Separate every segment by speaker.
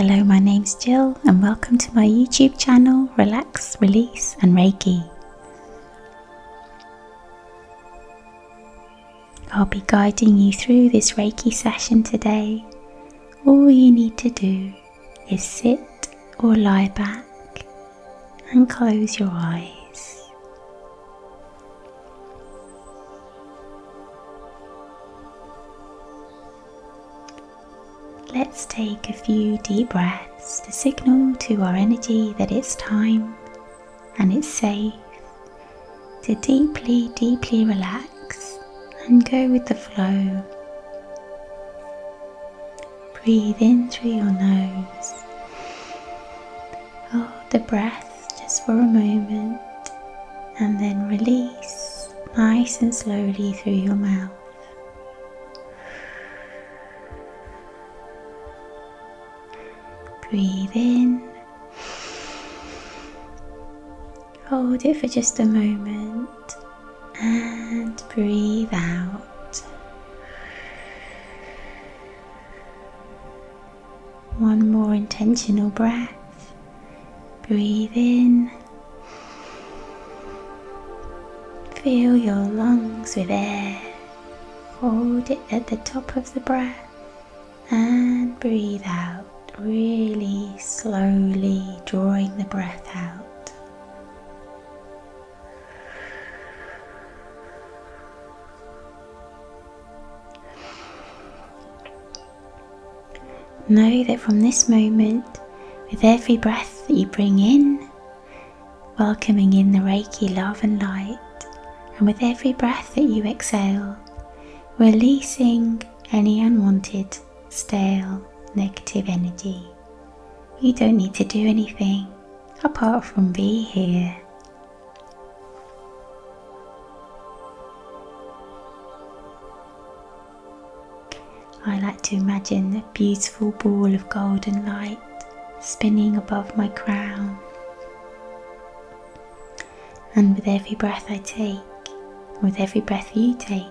Speaker 1: Hello, my name's Jill and welcome to my YouTube channel, Relax, Release and Reiki. I'll be guiding you through this Reiki session today. All you need to do is sit or lie back and close your eyes. Let's take a few deep breaths to signal to our energy that it's time and it's safe to deeply relax and go with the flow. Breathe in through your nose. Hold the breath just for a moment and then release nice and slowly through your mouth. Breathe in, hold it for just a moment and breathe out. One more intentional breath. Breathe in, fill your lungs with air, hold it at the top of the breath and breathe out. Really slowly drawing the breath out. Know that from this moment, with every breath that you bring in, welcoming in the Reiki love and light, and with every breath that you exhale, releasing any unwanted, stale, negative energy. You don't need to do anything apart from be here. I like to imagine a beautiful ball of golden light spinning above my crown. And with every breath I take, with every breath you take,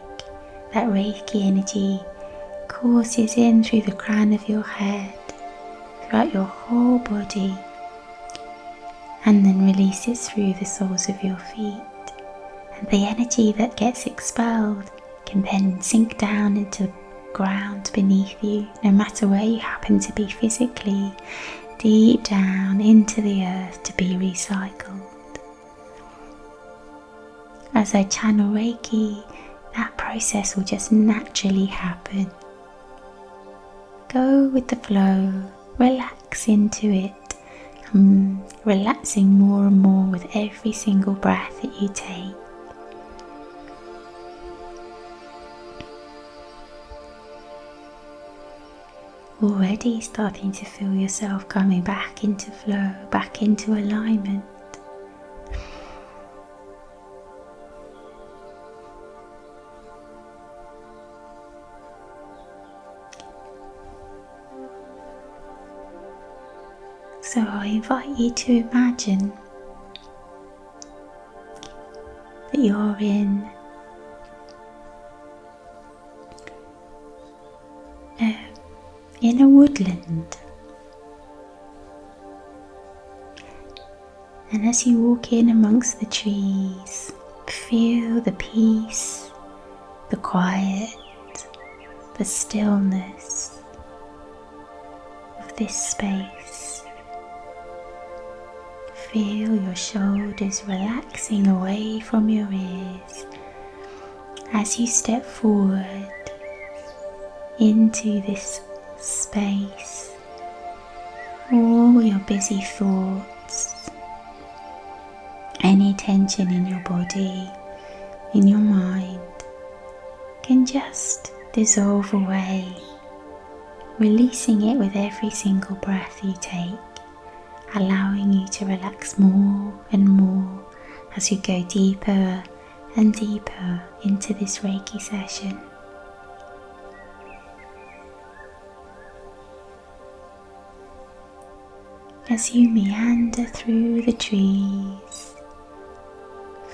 Speaker 1: that Reiki energy courses in through the crown of your head, throughout your whole body, and then releases through the soles of your feet. And the energy that gets expelled can then sink down into the ground beneath you, no matter where you happen to be physically, deep down into the earth to be recycled. As I channel Reiki, that process will just naturally happen. Go with the flow, relax into it, relaxing more and more with every single breath that you take. Already starting to feel yourself coming back into flow, back into alignment. So I invite you to imagine that you're in a woodland, and as you walk in amongst the trees, feel the peace, the quiet, the stillness of this space. Feel your shoulders relaxing away from your ears as you step forward into this space. All your busy thoughts, any tension in your body, in your mind, can just dissolve away, releasing it with every single breath you take, allowing you to relax more and more as you go deeper and deeper into this Reiki session. As you meander through the trees,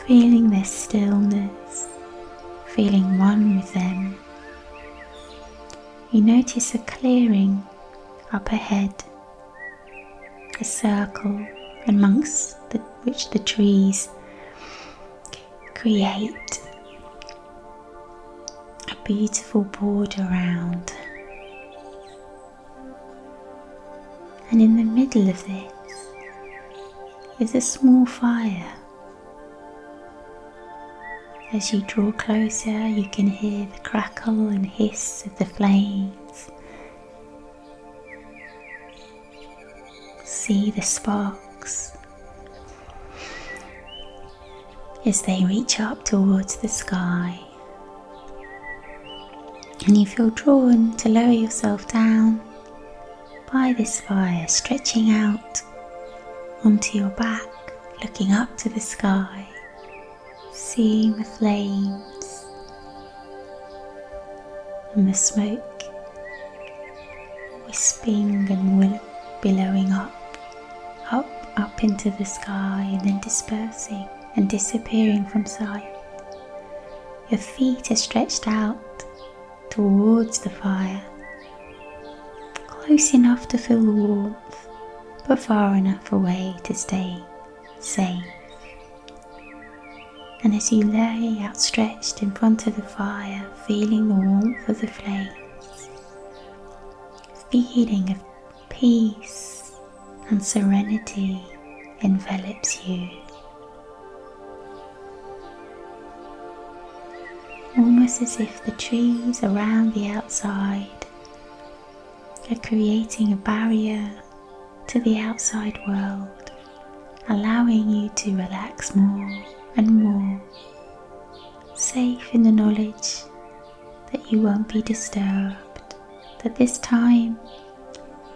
Speaker 1: feeling their stillness, feeling one with them, you notice a clearing up ahead a circle amongst which the trees create a beautiful border around. And in the middle of this is a small fire. As you draw closer, you can hear the crackle and hiss of the flames. See the sparks as they reach up towards the sky. And you feel drawn to lower yourself down by this fire, stretching out onto your back, looking up to the sky, seeing the flames and the smoke wisping and billowing up into the sky, and then dispersing and disappearing from sight. Your feet are stretched out towards the fire, close enough to feel the warmth, but far enough away to stay safe. And as you lay outstretched in front of the fire, feeling the warmth of the flames, feeling of peace and serenity envelops you. Almost as if the trees around the outside are creating a barrier to the outside world, allowing you to relax more and more, safe in the knowledge that you won't be disturbed, that this time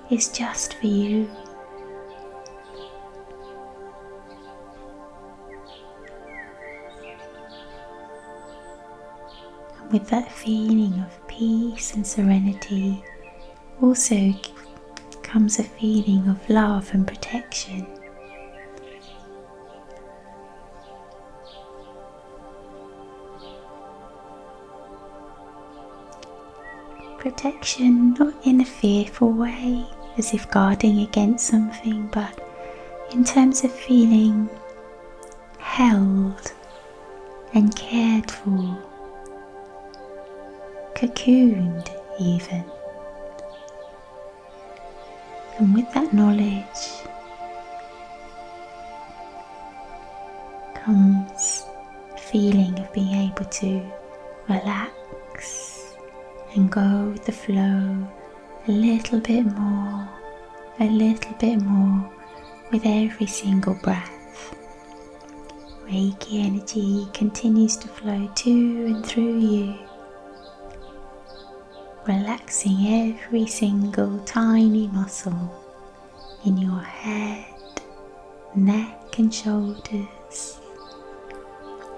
Speaker 1: is just for you. And with that feeling of peace and serenity also comes a feeling of love and protection. Protection not in a fearful way, as if guarding against something, but in terms of feeling held and cared for, cocooned even. And with that knowledge comes a feeling of being able to relax and go with the flow a little bit more with every single breath. Reiki energy continues to flow to and through you, relaxing every single tiny muscle in your head, neck and shoulders,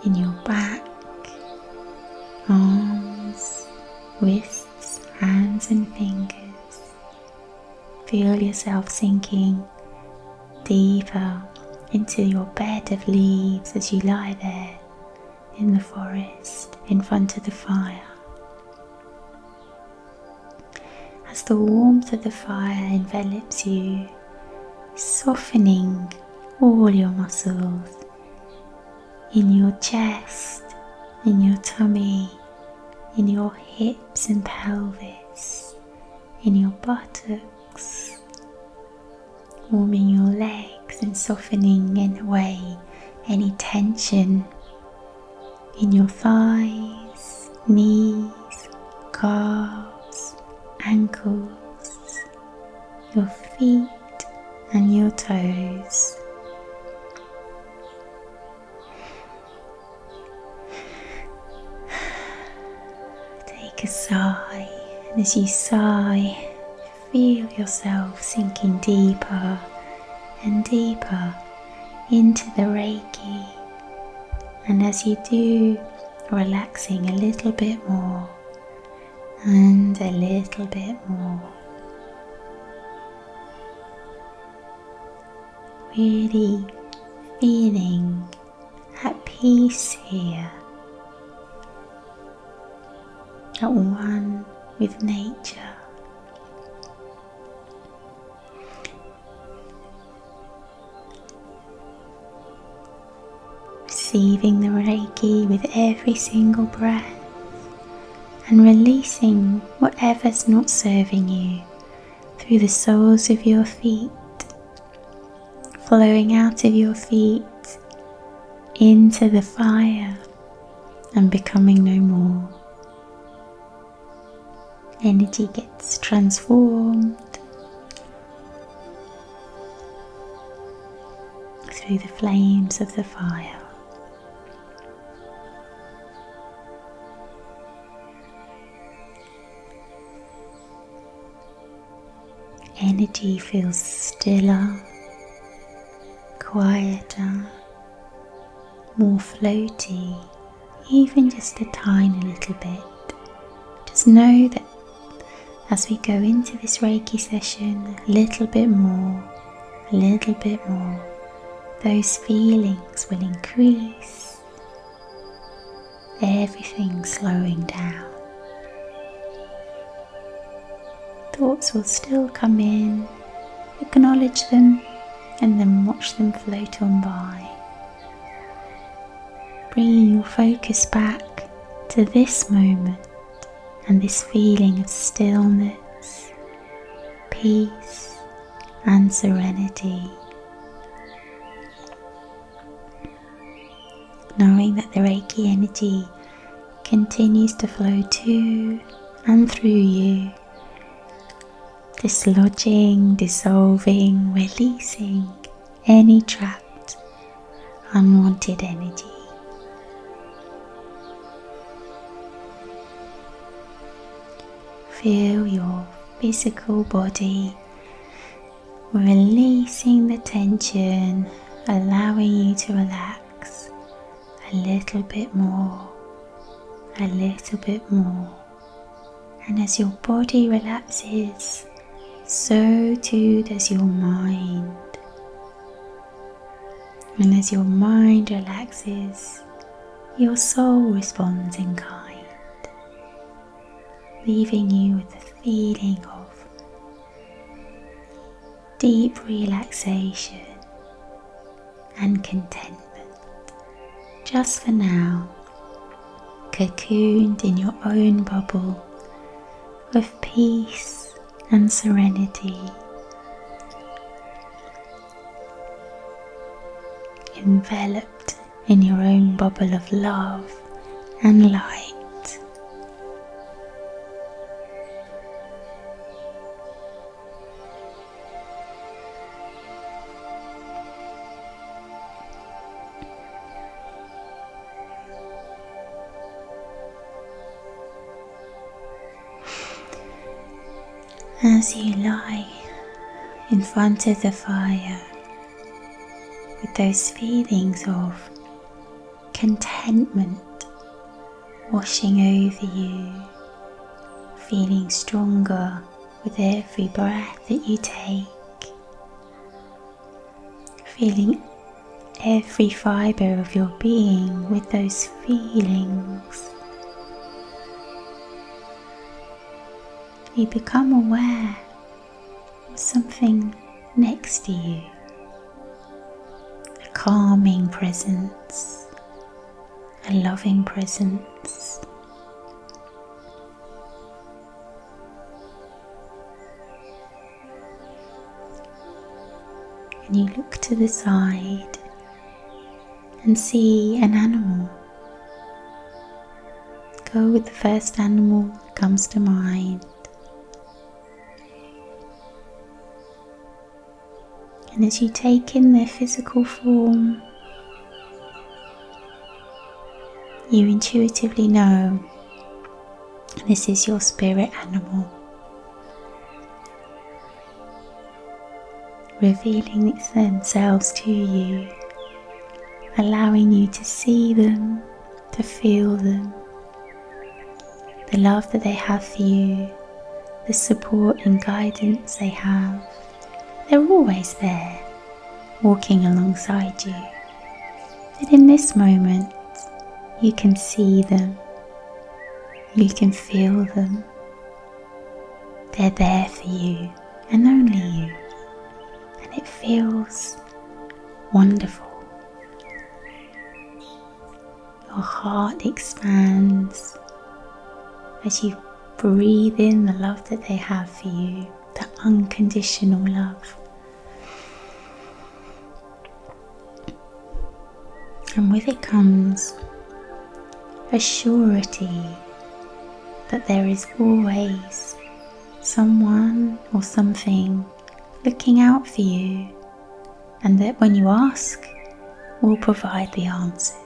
Speaker 1: in your back, arms, wrists, hands and fingers. Feel yourself sinking deeper into your bed of leaves as you lie there in the forest in front of the fire. As the warmth of the fire envelops you, softening all your muscles in your chest, in your tummy, in your hips and pelvis, in your buttocks, warming your legs and softening in away any tension in your thighs, knees, calves, ankles, your feet and your toes. Take a sigh, and as you sigh, feel yourself sinking deeper and deeper into the Reiki, and as you do, relaxing a little bit more and a little bit more. Really feeling at peace here, at one with nature. receiving the Reiki with every single breath and releasing whatever's not serving you through the soles of your feet, flowing out of your feet into the fire and becoming no more. Energy gets transformed through the flames of the fire. Energy feels stiller, quieter, more floaty, even just a tiny little bit. Just know that as we go into this Reiki session, a little bit more, those feelings will increase, everything slowing down. Thoughts will still come in, acknowledge them, and then watch them float on by. Bringing your focus back to this moment and this feeling of stillness, peace, and serenity. Knowing that the Reiki energy continues to flow to and through you, dislodging, dissolving, releasing any trapped, unwanted energy. Feel your physical body releasing the tension, allowing you to relax a little bit more. And as your body relaxes, so too does your mind. And as your mind relaxes, your soul responds in kind, leaving you with a feeling of deep relaxation and contentment. Just for now, cocooned in your own bubble of peace and serenity, enveloped in your own bubble of love and light. As you lie in front of the fire with those feelings of contentment washing over you, feeling stronger with every breath that you take, feeling every fibre of your being with those feelings. You become aware of something next to you, a calming presence, a loving presence. And you look to the side and see an animal. Go with the first animal that comes to mind. And as you take in their physical form, you intuitively know this is your spirit animal, revealing themselves to you, allowing you to see them, to feel them, the love that they have for you, the support and guidance they have. They're always there, walking alongside you. But in this moment, you can see them, you can feel them. They're there for you and only you. And it feels wonderful. Your heart expands as you breathe in the love that they have for you, that unconditional love. And with it comes a surety that there is always someone or something looking out for you, and that when you ask, will provide the answers.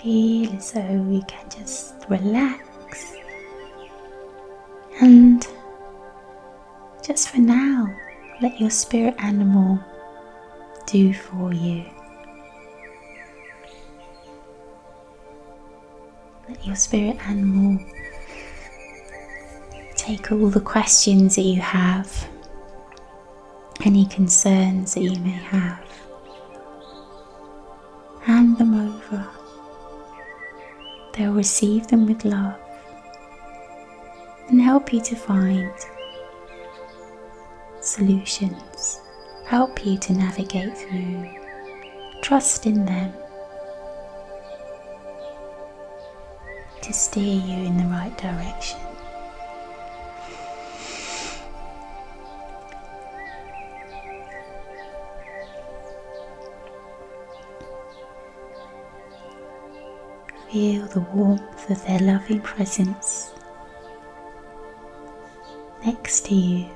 Speaker 1: Feel as though you can just relax and just for now let your spirit animal do for you. Let your spirit animal take all the questions that you have, any concerns that you may have, hand them over. They'll receive them with love and help you to find solutions, help you to navigate through. Trust in them to steer you in the right direction. Feel the warmth of their loving presence next to you.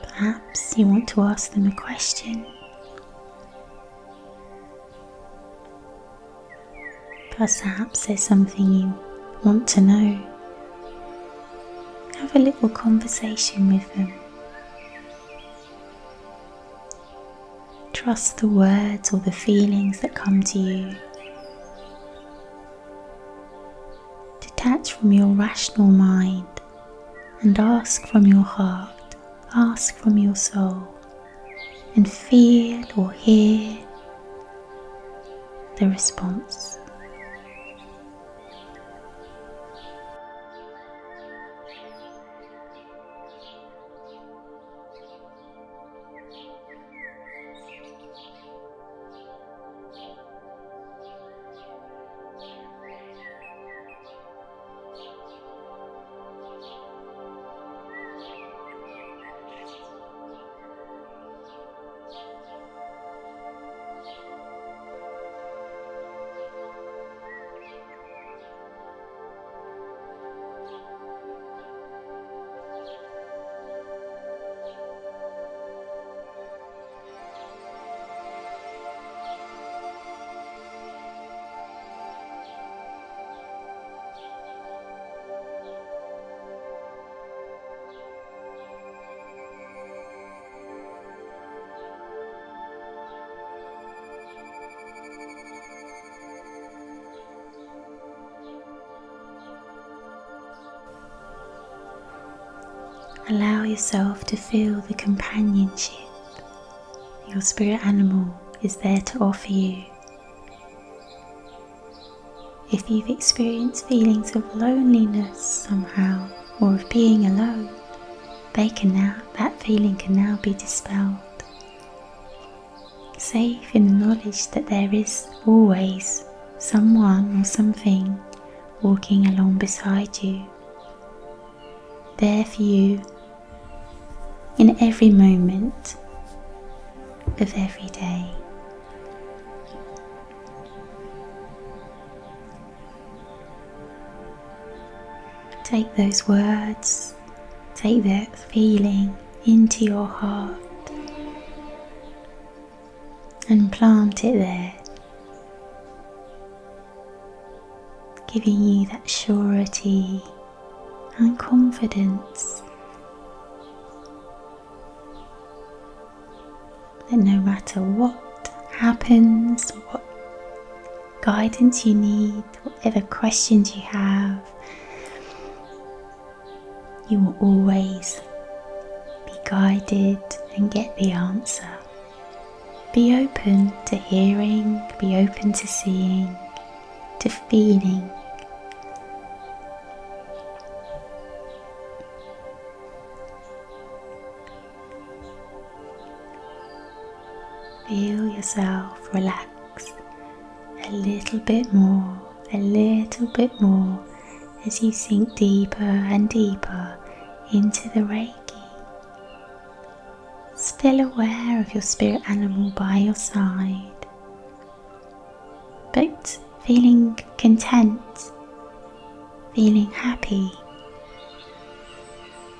Speaker 1: Perhaps you want to ask them a question. Perhaps there's something you want to know. Have a little conversation with them. Trust the words or the feelings that come to you. Detach from your rational mind and ask from your heart. Ask from your soul and feel or hear the response. Allow yourself to feel the companionship your spirit animal is there to offer you. If you've experienced feelings of loneliness somehow, or of being alone, that feeling can now be dispelled. Safe in the knowledge that there is always someone or something walking along beside you, there for you in every moment of every day. Take those words, take that feeling into your heart and plant it there, giving you that surety and confidence that no matter what happens, what guidance you need, whatever questions you have, you will always be guided and get the answer. Be open to hearing, be open to seeing, to feeling, Feel yourself relax a little bit more, as you sink deeper and deeper into the Reiki. Still aware of your spirit animal by your side, but feeling content, feeling happy.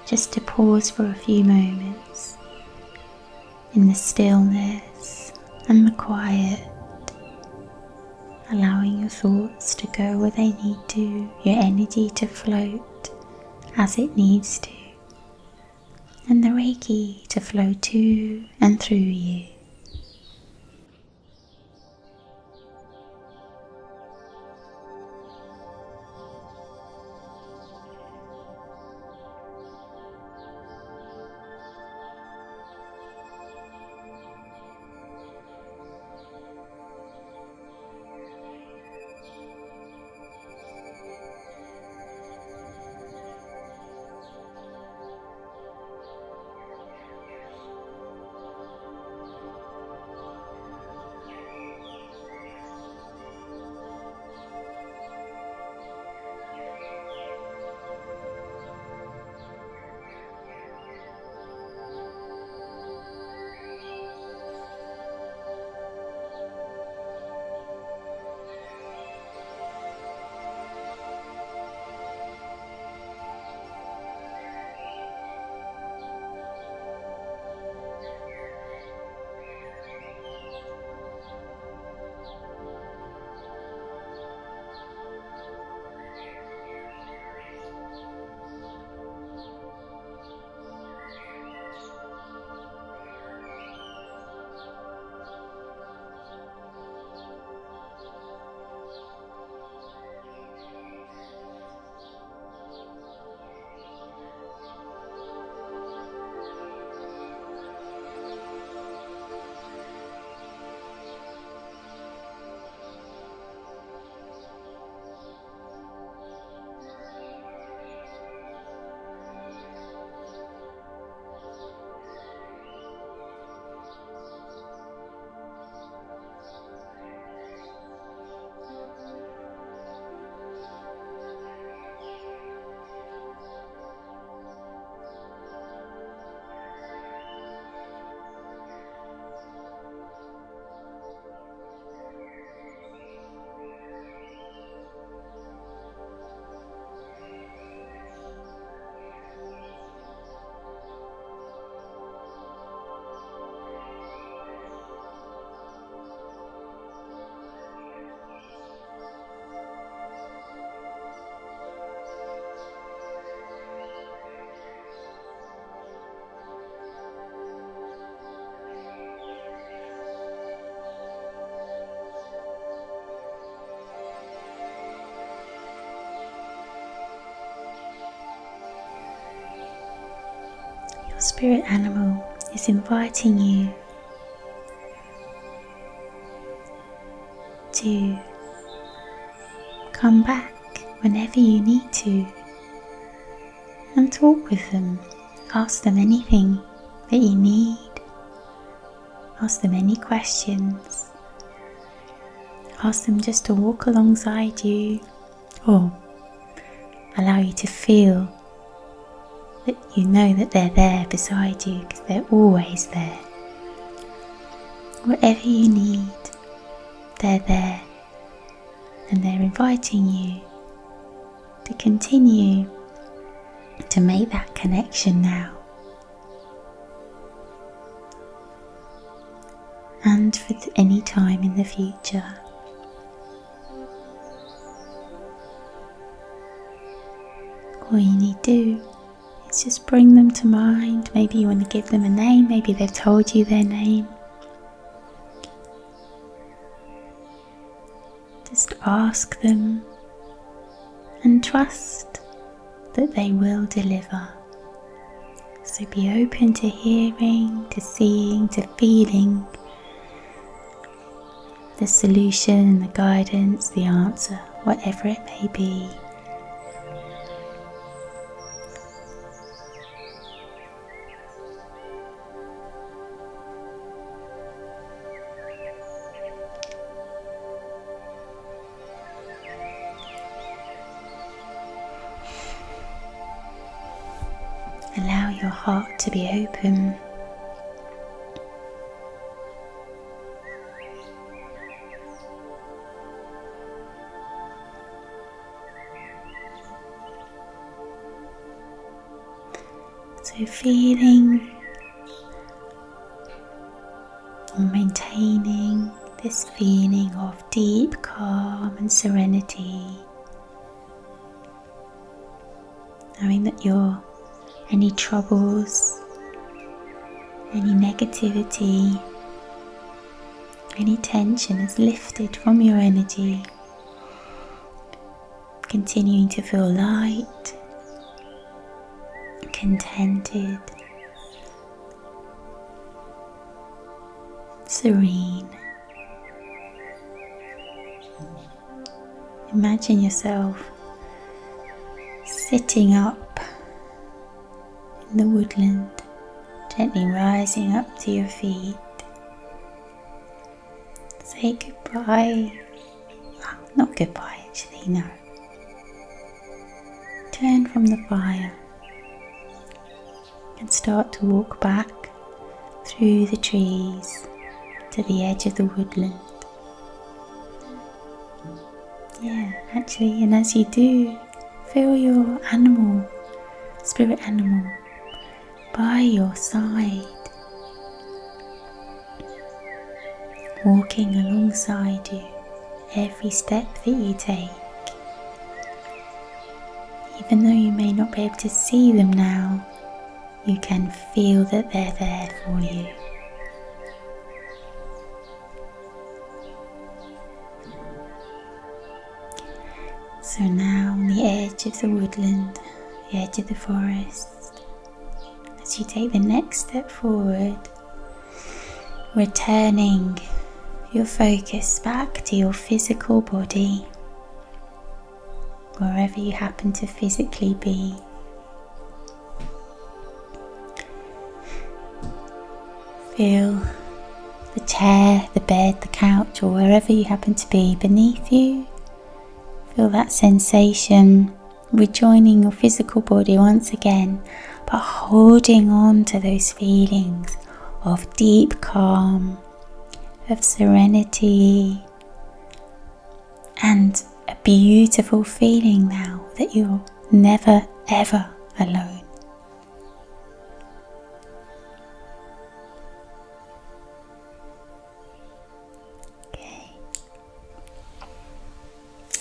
Speaker 1: Just to pause for a few moments in the stillness and the quiet, allowing your thoughts to go where they need to, your energy to float as it needs to, and the Reiki to flow to and through you. Your spirit animal is inviting you to come back whenever you need to and talk with them. Ask them anything that you need. Ask them any questions. Ask them just to walk alongside you, or allow you to feel that you know that they're there beside you, because they're always there. Whatever you need, they're there, and they're inviting you to continue to make that connection now, and for any time in the future. All you need to do is just bring them to mind. Maybe you want to give them a name, maybe they've told you their name. Just ask them and trust that they will deliver. So be open to hearing, to seeing, to feeling the solution, the guidance, the answer, whatever it may be. your heart to be open. So feeling or maintaining this feeling of deep calm and serenity, knowing that any troubles, any negativity, any tension is lifted from your energy, continuing to feel light, contented, serene. Imagine yourself sitting up in the woodland, gently rising up to your feet. Say goodbye. Well, not goodbye actually, no. Turn from the fire and start to walk back through the trees to the edge of the woodland. Yeah, actually, and as you do, feel your spirit animal by your side, walking alongside you every step that you take. Even though you may not be able to see them now, you can feel that they're there for you. So now on the edge of the woodland, the edge of the forest, as you take the next step forward, returning your focus back to your physical body, wherever you happen to physically be. Feel the chair, the bed, the couch, or wherever you happen to be beneath you. Feel that sensation rejoining your physical body once again, but holding on to those feelings of deep calm, of serenity, and a beautiful feeling now that you're never ever alone.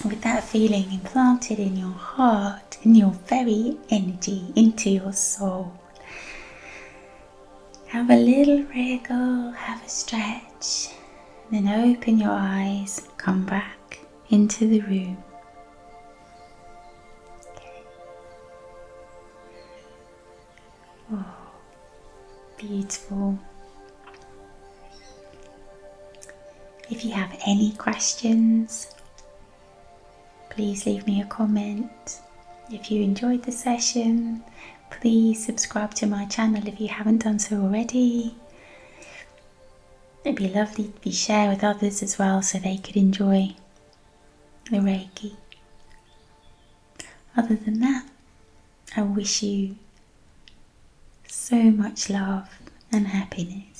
Speaker 1: With that feeling implanted in your heart, in your very energy, into your soul, have a little wriggle, have a stretch, then open your eyes, come back into the room. Oh, beautiful. If you have any questions, please leave me a comment. If you enjoyed the session, please subscribe to my channel if you haven't done so already. It'd be lovely to share with others as well so they could enjoy the Reiki. Other than that, I wish you so much love and happiness.